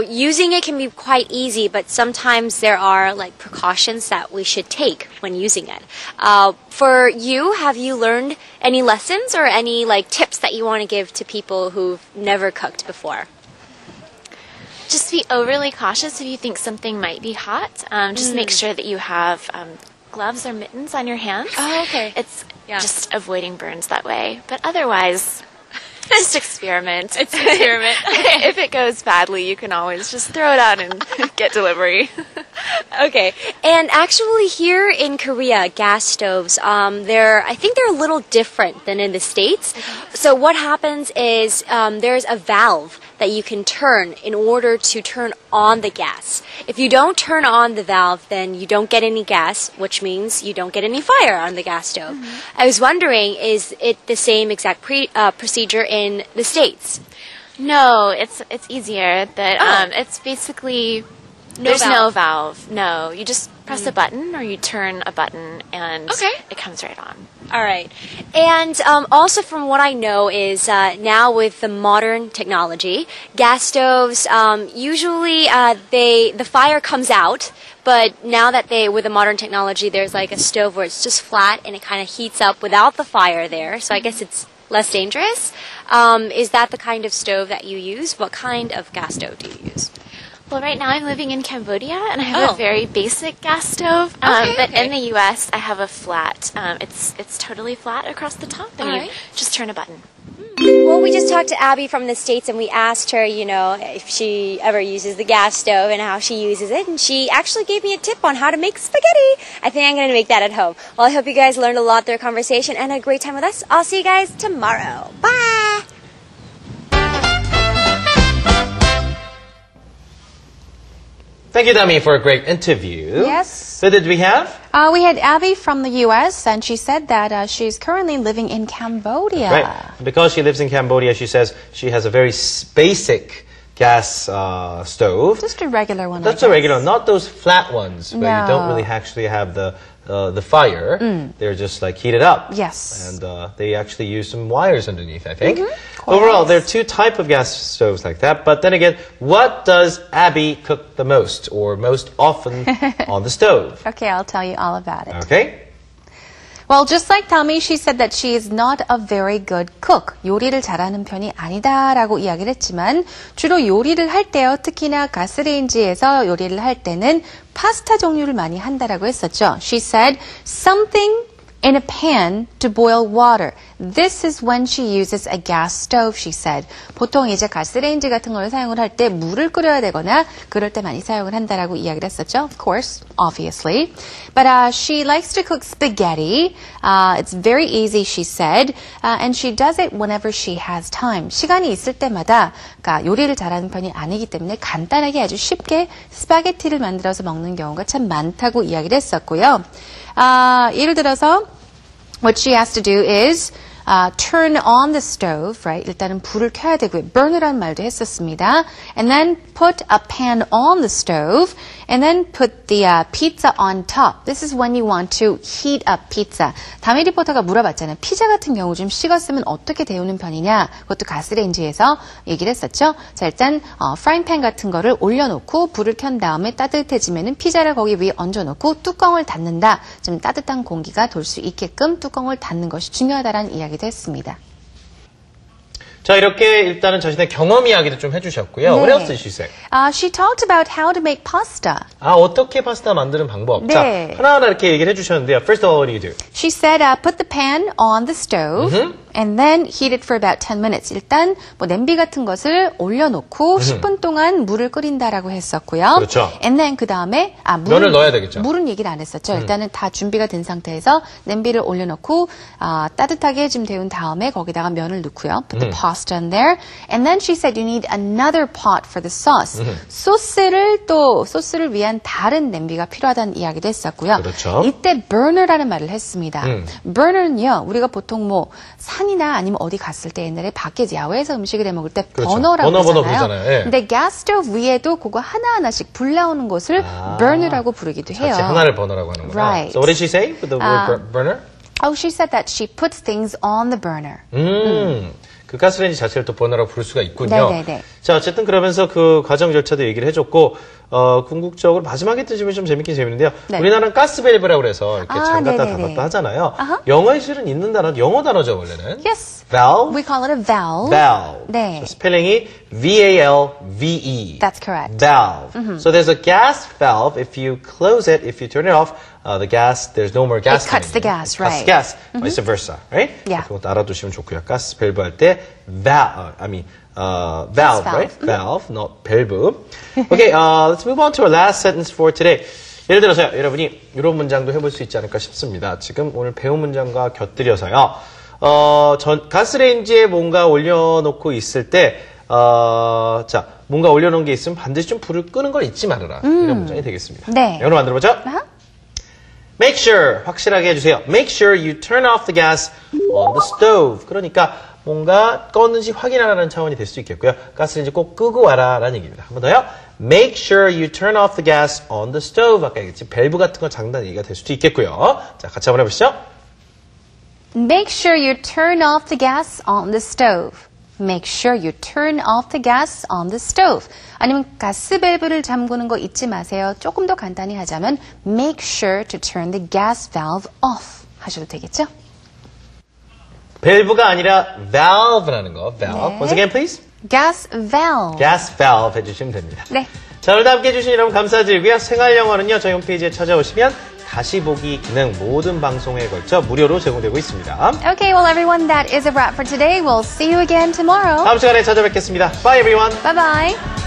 Using it can be quite easy, but sometimes there are like precautions that we should take when using it. For you, have you learned any lessons or any like tips that you want to give to people who've never cooked before? Just be overly cautious if you think something might be hot. Just make sure that you have gloves or mittens on your hands. Oh, okay. It's just avoiding burns that way. But otherwise, just experiment. It's an experiment. If it goes badly, you can always just throw it out and get delivery. Okay. And actually here in Korea, gas stoves, I think they're a little different than in the States. So what happens is there's a valve that you can turn in order to turn on the gas. If you don't turn on the valve, then you don't get any gas, which means you don't get any fire on the gas stove. I was wondering, is it the same exact procedure in the States? No, it's easier. It's basically there's no valve. No, you just press a button or you turn a button and it comes right on. All right. And also from what I know is now with the modern technology, gas stoves, usually the fire comes out, but now that with the modern technology, there's like a stove where it's just flat and it kind of heats up without the fire there. So I guess it's less dangerous. Is that the kind of stove that you use? What kind of gas stove do you use? Well, right now I'm living in Cambodia, and I have a very basic gas stove. But in the U.S., I have a flat. It's totally flat across the top, and you just turn a button. Well, we just talked to Abby from the States, and we asked her, if she ever uses the gas stove and how she uses it, and she actually gave me a tip on how to make spaghetti. I think I'm going to make that at home. Well, I hope you guys learned a lot through our conversation and had a great time with us. I'll see you guys tomorrow. Bye! Thank you, Dami, for a great interview. Yes. Who did we have? We had Abby from the U.S., and she said that she's currently living in Cambodia. Right. Because she lives in Cambodia, she says she has a very basic gas stove. Just a regular one. That's a regular, not those flat ones where you don't really actually have the fire. They're just like heated up. Yes. And they actually use some wires underneath, I think. Overall, there are two types of gas stoves like that. But then again, what does Abby cook the most or most often on the stove? Okay, I'll tell you all about it. Okay. Well, just like Tommy, she said that she is not a very good cook. 요리를 잘하는 편이 아니다라고 이야기를 했지만 주로 요리를 할 때요. 특히나 가스레인지에서 요리를 할 때는 파스타 종류를 많이 한다라고 했었죠. She said something in a pan to boil water. This is when she uses a gas stove, she said. 보통 이제 가스레인지 같은 걸 사용을 할 때 물을 끓여야 되거나 그럴 때 많이 사용을 한다라고 이야기를 했었죠. Of course, obviously. But she likes to cook spaghetti. It's very easy, she said. And she does it whenever she has time. 시간이 있을 때마다 그러니까 요리를 잘하는 편이 아니기 때문에 간단하게 아주 쉽게 스파게티를 만들어서 먹는 경우가 참 많다고 이야기를 했었고요. 예를 들어서 what she has to do is turn on the stove, right? 일단은 불을 켜야 되고요. burn이라는 말도 했었습니다. And then put a pan on the stove and then put the pizza on top. This is when you want to heat up pizza. 다미 리포터가 물어봤잖아요. 피자 같은 경우 좀 식었으면 어떻게 데우는 편이냐? 그것도 가스레인지에서 얘기를 했었죠. 자, 일단 프라이팬 같은 거를 올려놓고 불을 켠 다음에 따뜻해지면은 피자를 거기 위에 얹어놓고 뚜껑을 닫는다. 좀 따뜻한 공기가 돌 수 있게끔 뚜껑을 닫는 것이 중요하다라는 이야기도 했습니다. 자, 이렇게 일단은 자신의 경험 이야기도 좀 해주셨고요. What else did she say? She talked about how to make pasta. 어떻게 파스타 만드는 방법. 네. 자, 하나하나 이렇게 얘기를 해주셨는데요. First of all, what do you do? She said, put the pan on the stove and then heat it for about 10 minutes. 일단 뭐 냄비 같은 것을 올려놓고 10분 동안 물을 끓인다라고 했었고요. 그렇죠. And then 그 다음에 면을 넣어야 되겠죠. 물은 얘기를 안 했었죠. 일단은 다 준비가 된 상태에서 냄비를 올려놓고 따뜻하게 좀 데운 다음에 거기다가 면을 넣고요. Put the pasta in there. And then she said you need another pot for the sauce. 소스를 위한 다른 냄비가 필요하다는 이야기도 했었고요. 그렇죠. 이때 burner라는 말을 했습니다. burner는요, 우리가 보통 뭐 산이나 아니면 어디 갔을 때 옛날에 밖에 야외에서 음식을 해 먹을 때 버너라고 하잖아요. 예. 근데 가스스토브 위에도 그거 하나하나씩 불 나오는 것을 burner라고 부르기도 해요. 자체 하나를 버너라고 하는구나. Right. So what did she say with the word burner? Oh, she said that she puts things on the burner. 그 가스레인지 자체를 또 버너라고 부를 수가 있군요. 네네네. 자, 어쨌든 그러면서 그 과정 절차도 얘기를 해줬고, 궁극적으로 마지막에 뜨지면 좀 재밌긴 재밌는데요. 네. 우리나라는 가스밸브라고 그래서 이렇게 잠갔다 네네네. 닫았다 하잖아요. 아하. 영어에 실은 있는 단어, 영어 단어죠, 원래는. Yes. valve. We call it a valve. valve. 네. So 스펠링이 V-A-L-V-E. That's correct. Valve. So there's a gas valve. If you close it, if you turn it off, the gas, there's no more gas. It cuts the gas, It cuts right. the gas. Vice versa, right? Yeah. 그것도 알아두시면 좋고요. 가스 밸브 할 때 valve, valve, right? Valve, not valve. Okay, let's move on to our last sentence for today. 예를 들어서요, 여러분이 이런 문장도 해볼 수 있지 않을까 싶습니다. 지금 오늘 배운 문장과 곁들여서요. 가스레인지에 뭔가 올려놓고 있을 때, 자, 뭔가 올려놓은 게 있으면 반드시 좀 불을 끄는 걸 잊지 말아라. 이런 문장이 되겠습니다. 네. 영어로 만들어보죠. Make sure, 확실하게 해주세요. Make sure you turn off the gas on the stove. 그러니까 뭔가 껐는지 확인하라는 차원이 될 수 있겠고요. 가스레인지 꼭 끄고 와라 라는 얘기입니다. 한 번 더요. Make sure you turn off the gas on the stove. 아까 얘기했지. 밸브 같은 거 장단 얘기가 될 수도 있겠고요. 자, 같이 한번 해보시죠. Make sure you turn off the gas on the stove. Make sure you turn off the gas on the stove. 아니면 가스 밸브를 잠그는 거 잊지 마세요. 조금 더 간단히 하자면 make sure to turn the gas valve off 하셔도 되겠죠? 밸브가 아니라 valve라는 거. valve. 네. Once again, please. Gas valve. gas valve 해주시면 됩니다. 네. 자, 오늘도 함께 해주신 여러분 감사드리고요. 생활 영어는요, 저희 홈페이지에 찾아오시면 다시 보기 기능 모든 방송에 걸쳐 무료로 제공되고 있습니다. Okay, well everyone, that is a wrap for today. We'll see you again tomorrow. 다음 시간에 찾아뵙겠습니다. Bye everyone. Bye bye.